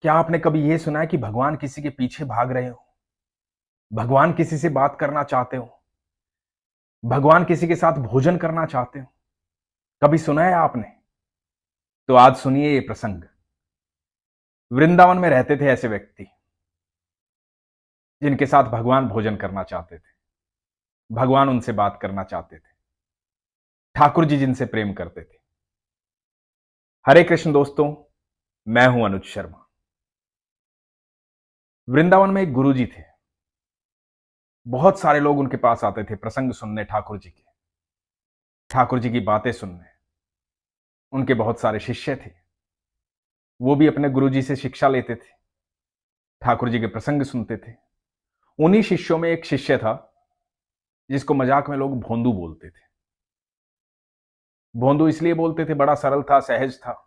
क्या आपने कभी यह सुना है कि भगवान किसी के पीछे भाग रहे हो? भगवान किसी से बात करना चाहते हो? भगवान किसी के साथ भोजन करना चाहते हो? कभी सुना है आपने? तो आज सुनिए ये प्रसंग। वृंदावन में रहते थे ऐसे व्यक्ति जिनके साथ भगवान भोजन करना चाहते थे। भगवान उनसे बात करना चाहते थे। ठाकुर जी जिनसे प्रेम करते थे। हरे कृष्ण दोस्तों, मैं हूं अनुज शर्मा। वृंदावन में एक गुरु जी थे। बहुत सारे लोग उनके पास आते थे प्रसंग सुनने, ठाकुर जी के, ठाकुर जी की बातें सुनने। उनके बहुत सारे शिष्य थे। वो भी अपने गुरु जी से शिक्षा लेते थे, ठाकुर जी के प्रसंग सुनते थे। उन्हीं शिष्यों में एक शिष्य था जिसको मजाक में लोग भोंदू बोलते थे। भोंदू इसलिए बोलते थे, बड़ा सरल था, सहज था,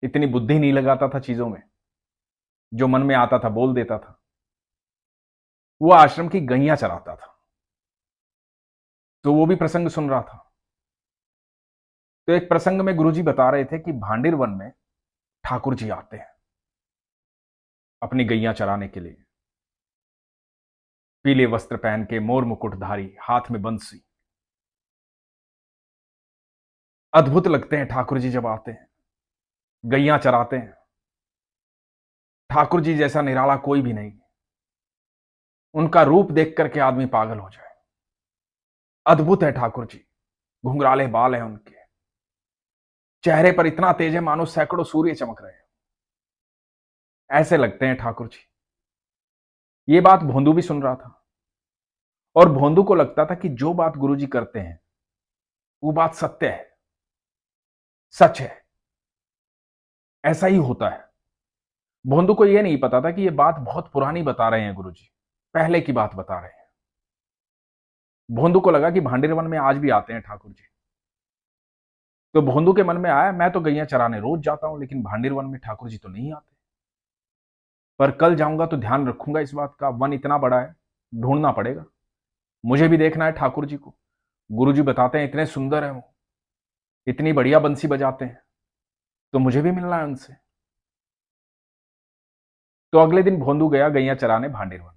इतनी बुद्धि नहीं लगाता था चीजों में, जो मन में आता था बोल देता था। वो आश्रम की गैया चराता था, तो वो भी प्रसंग सुन रहा था। तो एक प्रसंग में गुरुजी बता रहे थे कि भांडिर वन में ठाकुर जी आते हैं अपनी गैया चराने के लिए। पीले वस्त्र पहन के, मोर मुकुटधारी, हाथ में बंसी। अद्भुत लगते हैं ठाकुर जी जब आते हैं, गैया चराते हैं। ठाकुर जी जैसा निराला कोई भी नहीं। उनका रूप देख करके आदमी पागल हो जाए। अद्भुत है ठाकुर जी। घुंघराले बाल हैं उनके, चेहरे पर इतना तेज है मानो सैकड़ों सूर्य चमक रहे हैं। ऐसे लगते हैं ठाकुर जी। ये बात भोंदू भी सुन रहा था, और भोंदू को लगता था कि जो बात गुरुजी करते हैं वो बात सत्य है, सच है, ऐसा ही होता है। भोंदू को यह नहीं पता था कि यह बात बहुत पुरानी बता रहे हैं गुरुजी, पहले की बात बता रहे हैं। भोंदू को लगा कि भांडिर वन में आज भी आते हैं ठाकुर जी। तो भोंदू के मन में आया, मैं तो गैया चराने रोज जाता हूं, लेकिन भांडिर वन में ठाकुर जी तो नहीं आते। पर कल जाऊंगा तो ध्यान रखूंगा इस बात का, वन इतना बड़ा है, ढूंढना पड़ेगा, मुझे भी देखना है ठाकुर जी को। गुरुजी बताते हैं इतने सुंदर है वो, इतनी बढ़िया बंसी बजाते हैं, तो मुझे भी मिलना है उनसे। तो अगले दिन भोंदू गया गैया चराने भांडिर वन,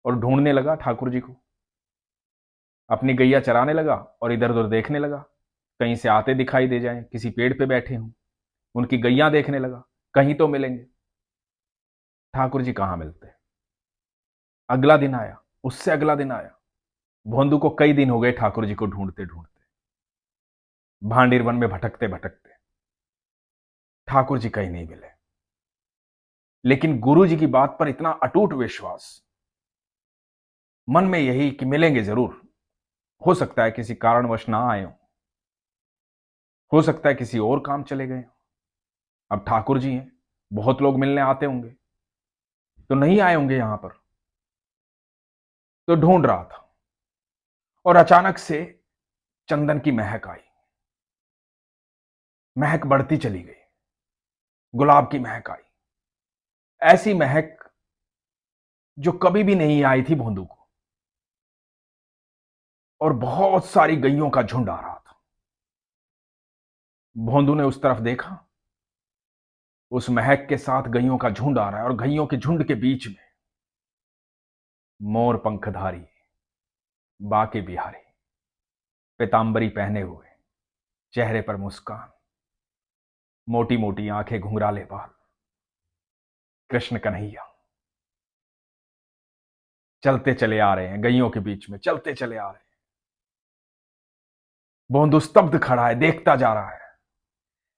और ढूंढने लगा ठाकुर जी को। अपनी गैया चराने लगा और इधर उधर देखने लगा, कहीं से आते दिखाई दे जाए, किसी पेड़ पे बैठे हों। उनकी गैया देखने लगा, कहीं तो मिलेंगे। ठाकुर जी कहां मिलते। अगला दिन आया, उससे अगला दिन आया। भोंदू को कई दिन हो गए ठाकुर जी को ढूंढते ढूंढते, भांडिर वन में भटकते भटकते। ठाकुर जी कहीं नहीं मिले। लेकिन गुरु जी की बात पर इतना अटूट विश्वास, मन में यही कि मिलेंगे जरूर। हो सकता है किसी कारणवश ना आए हो सकता है किसी और काम चले गए। अब ठाकुर जी हैं, बहुत लोग मिलने आते होंगे, तो नहीं आए होंगे यहां पर। तो ढूंढ रहा था, और अचानक से चंदन की महक आई। महक बढ़ती चली गई, गुलाब की महक आई। ऐसी महक जो कभी भी नहीं आई थी भोंदू को। और बहुत सारी गैयों का झुंड आ रहा था। भोंदू ने उस तरफ देखा, उस महक के साथ गैयों का झुंड आ रहा है, और गैयों के झुंड के बीच में मोर पंखधारी, बाके बिहारी, पीतांबरी पहने हुए, चेहरे पर मुस्कान, मोटी मोटी आंखें, घुंघराले बाल, कृष्ण कन्हैया चलते चले आ रहे हैं, गैयों के बीच में चलते चले आ रहे हैं। भोंदू स्तब्ध खड़ा है, देखता जा रहा है।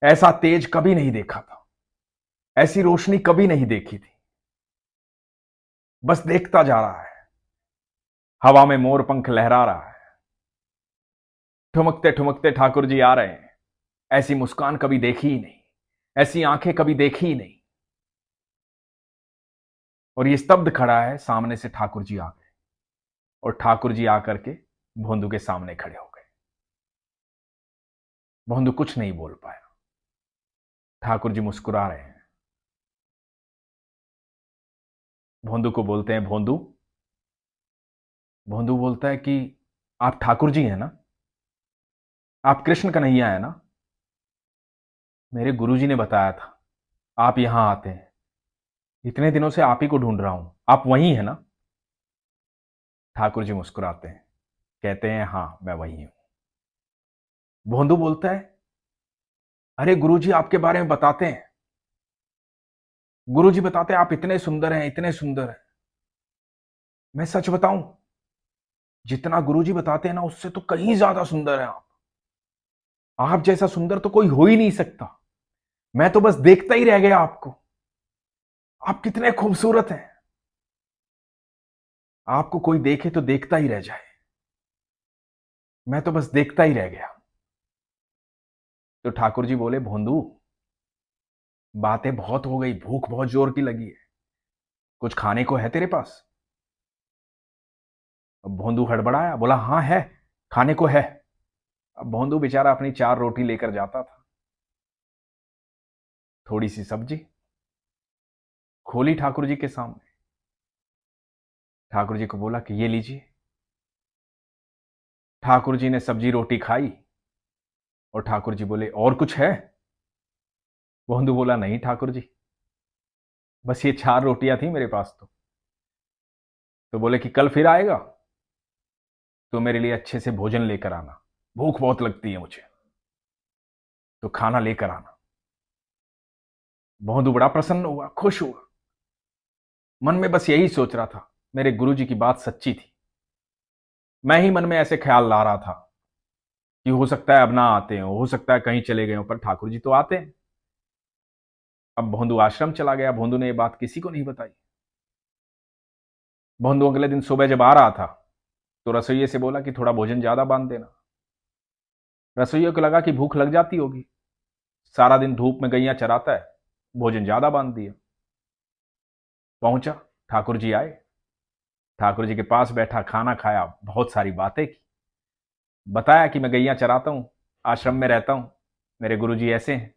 ऐसा तेज कभी नहीं देखा था, ऐसी रोशनी कभी नहीं देखी थी। बस देखता जा रहा है। हवा में मोर पंख लहरा रहा है। ठुमकते ठुमकते ठाकुर जी आ रहे हैं। ऐसी मुस्कान कभी देखी ही नहीं, ऐसी आंखें कभी देखी ही नहीं। और ये स्तब्ध खड़ा है, सामने से ठाकुर जी आ गए, और ठाकुर जी आकर के भोंदू के सामने खड़े हो गए। भोंदू कुछ नहीं बोल पाया। ठाकुर जी मुस्कुरा रहे हैं। भोंदू को बोलते हैं, भोंदू। भोंदू बोलता है कि आप ठाकुर जी हैं ना, आप कृष्ण कन्हैया है ना। मेरे गुरुजी ने बताया था आप यहां आते हैं, इतने दिनों से आप ही को ढूंढ रहा हूं, आप वही है ना? ठाकुर जी मुस्कुराते हैं, कहते हैं हां मैं वही हूं। भोंदू बोलता है, अरे गुरुजी आपके बारे में बताते हैं, गुरुजी बताते हैं आप इतने सुंदर हैं, इतने सुंदर हैं। मैं सच बताऊं, जितना गुरुजी बताते हैं ना उससे तो कहीं ज्यादा सुंदर है आप जैसा सुंदर तो कोई हो ही नहीं सकता। मैं तो बस देखता ही रह गया आपको, आप कितने खूबसूरत हैं, आपको कोई देखे तो देखता ही रह जाए। मैं तो बस देखता ही रह गया। तो ठाकुर जी बोले, भोंदू बातें बहुत हो गई, भूख बहुत जोर की लगी है, कुछ खाने को है तेरे पास? अब भोंदू हड़बड़ाया, बोला हाँ है, खाने को है। अब भोंदू बेचारा अपनी 4 रोटी लेकर जाता था, थोड़ी सी सब्जी खोली ठाकुर जी के सामने। ठाकुर जी को बोला कि ये लीजिए। ठाकुर जी ने सब्जी रोटी खाई और ठाकुर जी बोले, और कुछ है? भोंदू बोला, नहीं ठाकुर जी, बस ये 4 रोटियां थी मेरे पास तो बोले कि कल फिर आएगा तो मेरे लिए अच्छे से भोजन लेकर आना, भूख बहुत लगती है मुझे, तो खाना लेकर आना। भोंदू बड़ा प्रसन्न हुआ, खुश हुआ, मन में बस यही सोच रहा था, मेरे गुरुजी की बात सच्ची थी। मैं ही मन में ऐसे ख्याल ला रहा था कि हो सकता है अब ना आते हो सकता है कहीं चले गए हो, पर ठाकुर जी तो आते हैं। अब भोंदू आश्रम चला गया। भोंदू ने यह बात किसी को नहीं बताई। भोंदू अगले दिन सुबह जब आ रहा था तो रसोइये से बोला कि थोड़ा भोजन ज्यादा बांध देना। रसोइये को लगा कि भूख लग जाती होगी, सारा दिन धूप में गैया चराता है, भोजन ज्यादा बांध दिया। पहुंचा, ठाकुर जी आए, ठाकुर जी के पास बैठा, खाना खाया, बहुत सारी बातें की, बताया कि मैं गैया चराता हूं, आश्रम में रहता हूं, मेरे गुरुजी ऐसे हैं।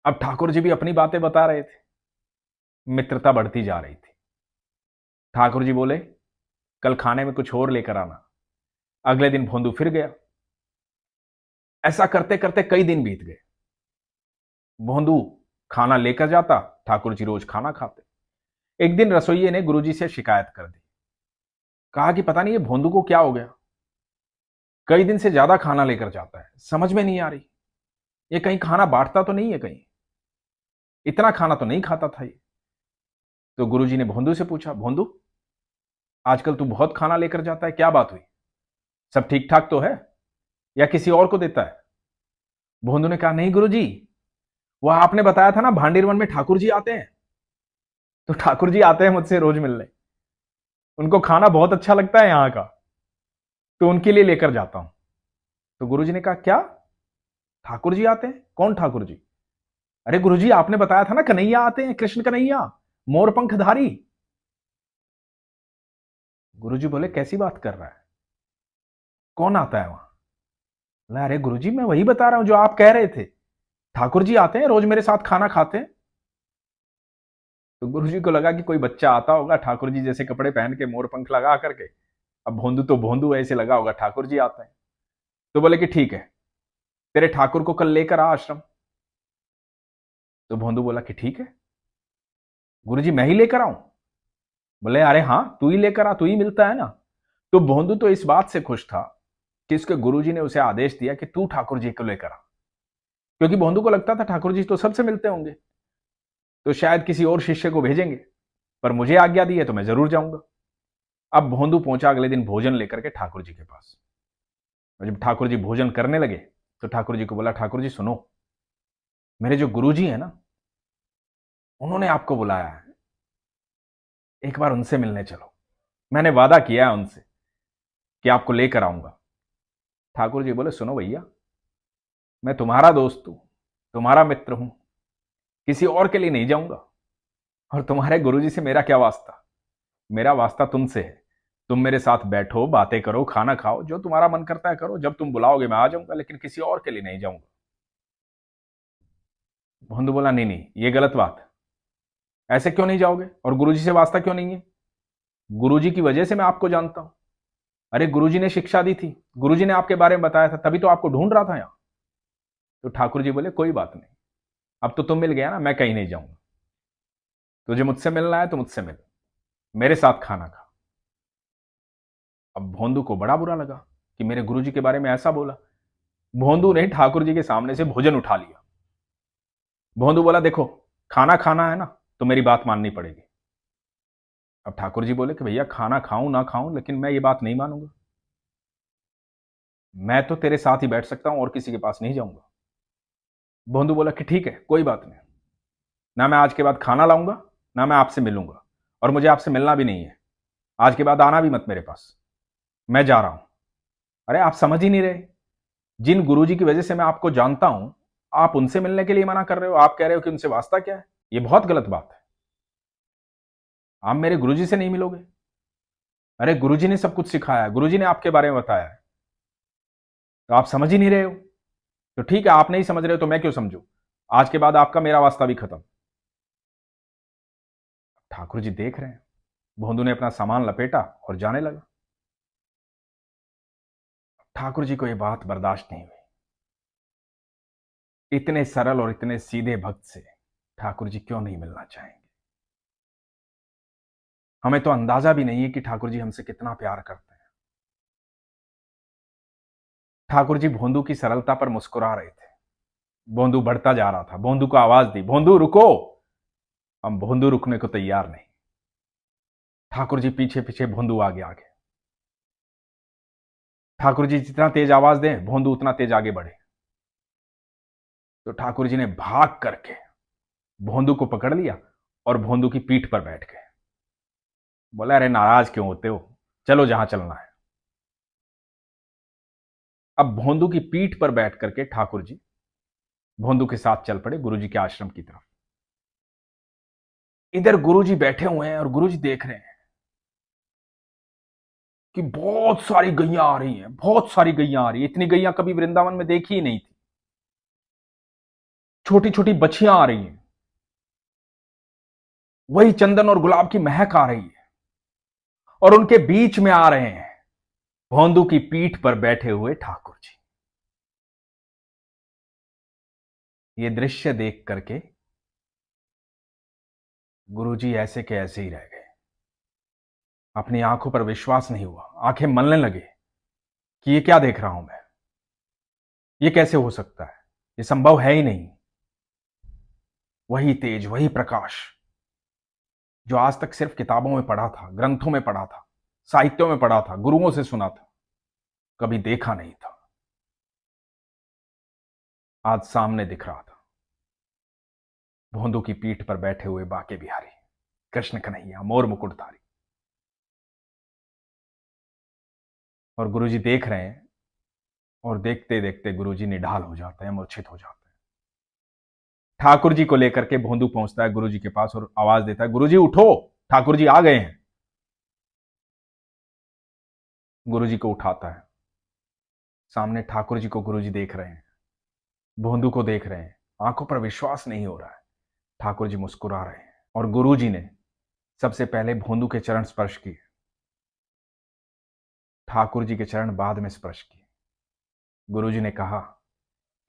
अब ठाकुर जी भी अपनी बातें बता रहे थे, मित्रता बढ़ती जा रही थी। ठाकुर जी बोले, कल खाने में कुछ और लेकर आना। अगले दिन भोंदू फिर गया। ऐसा करते करते कई दिन बीत गए। भोंदू खाना लेकर जाता, ठाकुर जी रोज खाना खाते। एक दिन रसोइये ने गुरुजी से शिकायत कर दी, कहा कि पता नहीं ये भोंदू को क्या हो गया, कई दिन से ज्यादा खाना लेकर जाता है, समझ में नहीं आ रही, ये कहीं खाना बांटता तो नहीं है, कहीं इतना खाना तो नहीं खाता था ये। तो गुरुजी ने भोंदू से पूछा, भोंदू आजकल तू बहुत खाना लेकर जाता है, क्या बात हुई, सब ठीक ठाक तो है या किसी और को देता है? भोंदू ने कहा, नहीं गुरुजी, वो आपने बताया था ना भांडीर वन में ठाकुर जी आते हैं, तो ठाकुर जी आते हैं मुझसे रोज मिलने, उनको खाना बहुत अच्छा लगता है यहां का, तो उनके लिए लेकर जाता हूं। तो गुरुजी ने कहा, क्या ठाकुर जी आते हैं? कौन ठाकुर जी? अरे गुरुजी आपने बताया था ना कन्हैया आते हैं, कृष्ण कन्हैया, मोरपंखधारी। गुरुजी बोले, कैसी बात कर रहा है, कौन आता है वहां? बोला, अरे गुरुजी मैं वही बता रहा हूं जो आप कह रहे थे, ठाकुर जी आते हैं, रोज मेरे साथ खाना खाते हैं। तो गुरुजी को लगा कि कोई बच्चा आता होगा ठाकुर जी जैसे कपड़े पहन के, मोर पंख लगा करके। अब भोंदू तो भोंदू ऐसे लगा होगा ठाकुर जी आते हैं। तो बोले कि ठीक है, तेरे ठाकुर को कल लेकर आ आश्रम। तो भोंदू बोला कि ठीक है गुरुजी, मैं ही लेकर आऊं? बोले, अरे हाँ तू ही लेकर आ, तू ही मिलता है ना। तो भोंदू तो इस बात से खुश था कि इसके गुरुजी ने उसे आदेश दिया कि तू ठाकुर जी को लेकर आ, क्योंकि भोंदू को लगता था ठाकुर जी तो सबसे मिलते होंगे, तो शायद किसी और शिष्य को भेजेंगे, पर मुझे आज्ञा दी है तो मैं जरूर जाऊंगा। अब भोंदू पहुंचा अगले दिन भोजन लेकर के ठाकुर जी के पास। और जब ठाकुर जी भोजन करने लगे तो ठाकुर जी को बोला, ठाकुर जी सुनो, मेरे जो गुरुजी हैं ना, उन्होंने आपको बुलाया है, एक बार उनसे मिलने चलो, मैंने वादा किया है उनसे कि आपको लेकर आऊंगा। ठाकुर जी बोले, सुनो भैया, मैं तुम्हारा दोस्त हूं, तुम्हारा मित्र हूं, किसी और के लिए नहीं जाऊंगा, और तुम्हारे गुरुजी से मेरा क्या वास्ता, मेरा वास्ता तुमसे है। तुम मेरे साथ बैठो, बातें करो, खाना खाओ, जो तुम्हारा मन करता है करो, जब तुम बुलाओगे मैं आ जाऊंगा, लेकिन किसी और के लिए नहीं जाऊंगा। भोंदू बोला, नहीं नहीं ये गलत बात है, ऐसे क्यों नहीं जाओगे, और गुरुजी से वास्ता क्यों नहीं है? गुरुजी की वजह से मैं आपको जानता हूं, अरे गुरुजी ने शिक्षा दी थी, गुरुजी ने आपके बारे में बताया था, तभी तो आपको ढूंढ रहा था यहां। तो ठाकुर जी बोले, कोई बात नहीं, अब तो तुम मिल गया ना, मैं कहीं नहीं जाऊंगा। तुझे मुझसे मिलना है तो मुझसे मिल, मेरे साथ खाना खा। अब भोंदू को बड़ा बुरा लगा कि मेरे गुरुजी के बारे में ऐसा बोला। भोंदू ने ठाकुर जी के सामने से भोजन उठा लिया। भोंदू बोला, देखो खाना खाना है ना तो मेरी बात माननी पड़ेगी। अब ठाकुर जी बोले कि भैया खाना खाऊं ना खाऊं, लेकिन मैं ये बात नहीं मानूंगा। मैं तो तेरे साथ ही बैठ सकता हूं और किसी के पास नहीं जाऊंगा। भोंदू बोला कि ठीक है, कोई बात नहीं, ना मैं आज के बाद खाना लाऊंगा, ना मैं आपसे मिलूंगा, और मुझे आपसे मिलना भी नहीं है। आज के बाद आना भी मत मेरे पास, मैं जा रहा हूं। अरे आप समझ ही नहीं रहे, जिन गुरुजी की वजह से मैं आपको जानता हूं, आप उनसे मिलने के लिए मना कर रहे हो। आप कह रहे हो कि उनसे वास्ता क्या है। ये बहुत गलत बात है। आप मेरे गुरुजी से नहीं मिलोगे। अरे गुरुजी ने सब कुछ सिखाया है, गुरुजी ने आपके बारे में बताया है, तो आप समझ ही नहीं रहे हो। तो ठीक है, आप नहीं समझ रहे हो तो मैं क्यों समझू। आज के बाद आपका मेरा वास्ता भी खत्म। ठाकुर जी देख रहे हैं। भोंदू ने अपना सामान लपेटा और जाने लगा। ठाकुर जी को यह बात बर्दाश्त नहीं हुई। इतने सरल और इतने सीधे भक्त से ठाकुर जी क्यों नहीं मिलना चाहेंगे। हमें तो अंदाजा भी नहीं है कि ठाकुर जी हमसे कितना प्यार करते हैं। ठाकुर जी भोंदू की सरलता पर मुस्कुरा रहे थे। भोंदू बढ़ता जा रहा था। भोंदू को आवाज दी, भोंदू रुको। हम भोंदू रुकने को तैयार नहीं। ठाकुर जी पीछे पीछे, भोंदू आगे आगे। ठाकुर जी जितना तेज आवाज दें, भोंदू उतना तेज आगे बढ़े। तो ठाकुर जी ने भाग करके भोंदू को पकड़ लिया और भोंदू की पीठ पर बैठ गए। बोला, अरे नाराज क्यों होते हो, चलो जहां चलना है। अब भोंदू की पीठ पर बैठ करके ठाकुर जी भोंदू के साथ चल पड़े गुरुजी के आश्रम की तरफ। इधर गुरुजी बैठे हुए हैं और गुरुजी देख रहे हैं कि बहुत सारी गैयां आ रही हैं, बहुत सारी गैयां आ रही हैं। इतनी गैयां कभी वृंदावन में देखी ही नहीं थी। छोटी छोटी बछियां आ रही हैं, वही चंदन और गुलाब की महक आ रही है, और उनके बीच में आ रहे हैं भोंदू की पीठ पर बैठे हुए ठाकुर जी। ये दृश्य देख करके गुरुजी ऐसे के ऐसे ही रह गए। अपनी आंखों पर विश्वास नहीं हुआ। आंखें मलने लगे कि ये क्या देख रहा हूं मैं, ये कैसे हो सकता है, ये संभव है ही नहीं। वही तेज, वही प्रकाश जो आज तक सिर्फ किताबों में पढ़ा था, ग्रंथों में पढ़ा था, साहित्यों में पढ़ा था, गुरुओं से सुना था, कभी देखा नहीं था, आज सामने दिख रहा था। भोंदू की पीठ पर बैठे हुए बाके बिहारी, कृष्ण कन्हैया, मोर मुकुटधारी। और गुरुजी देख रहे हैं, और देखते देखते गुरुजी निढाल हो जाते हैं, मूर्छित हो जाते हैं। ठाकुर जी को लेकर के भोंदू पहुंचता है गुरुजी के पास और आवाज देता है, गुरुजी उठो, ठाकुर जी आ गए हैं। गुरुजी को उठाता है। सामने ठाकुर जी को गुरुजी देख रहे हैं, भोंदू को देख रहे हैं। आंखों पर विश्वास नहीं हो रहा है। ठाकुर जी मुस्कुरा रहे हैं और गुरुजी ने सबसे पहले भोंदू के चरण स्पर्श किए, ठाकुर जी के चरण बाद में स्पर्श किए। गुरुजी ने कहा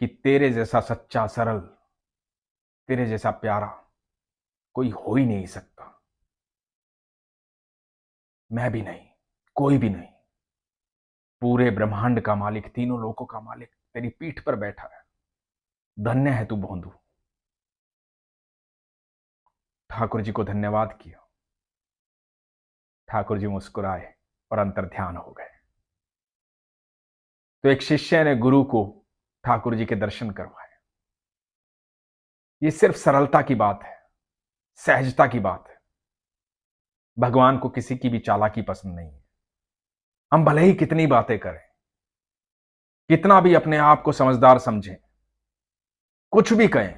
कि तेरे जैसा सच्चा, सरल, तेरे जैसा प्यारा कोई हो ही नहीं सकता। मैं भी नहीं, कोई भी नहीं। पूरे ब्रह्मांड का मालिक, तीनों लोकों का मालिक तेरी पीठ पर बैठा है। धन्य है तू भोंदू। ठाकुर जी को धन्यवाद किया। ठाकुर जी मुस्कुराए और अंतर ध्यान हो गए। तो एक शिष्य ने गुरु को ठाकुर जी के दर्शन करवाए। ये सिर्फ सरलता की बात है, सहजता की बात है। भगवान को किसी की भी चालाकी पसंद नहीं है। हम भले ही कितनी बातें करें, कितना भी अपने आप को समझदार समझें, कुछ भी कहें,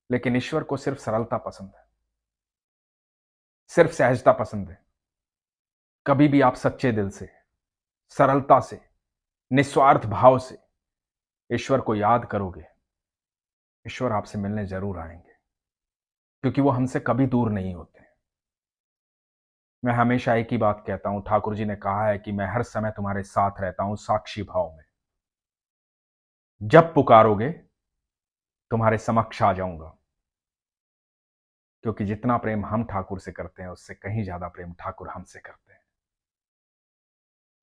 लेकिन ईश्वर को सिर्फ सरलता पसंद है, सिर्फ सहजता पसंद है। कभी भी आप सच्चे दिल से, सरलता से, निस्वार्थ भाव से ईश्वर को याद करोगे, ईश्वर आपसे मिलने जरूर आएंगे, क्योंकि वो हमसे कभी दूर नहीं होते। मैं हमेशा एक ही बात कहता हूं, ठाकुर जी ने कहा है कि मैं हर समय तुम्हारे साथ रहता हूं, साक्षी भाव में। जब पुकारोगे तुम्हारे समक्ष आ जाऊंगा, क्योंकि जितना प्रेम हम ठाकुर से करते हैं उससे कहीं ज्यादा प्रेम ठाकुर हमसे करते हैं।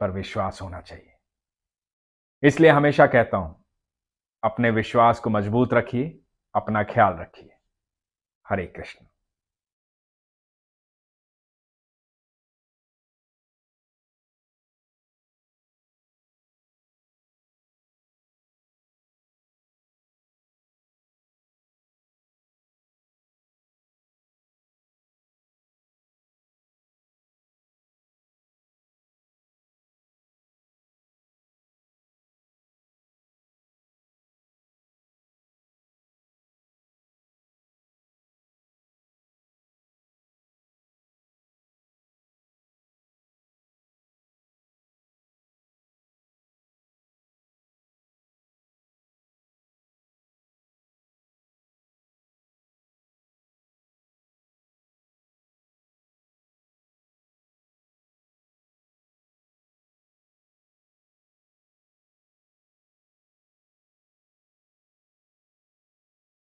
पर विश्वास होना चाहिए। इसलिए हमेशा कहता हूं, अपने विश्वास को मजबूत रखिए, अपना ख्याल रखिए। हरे कृष्ण।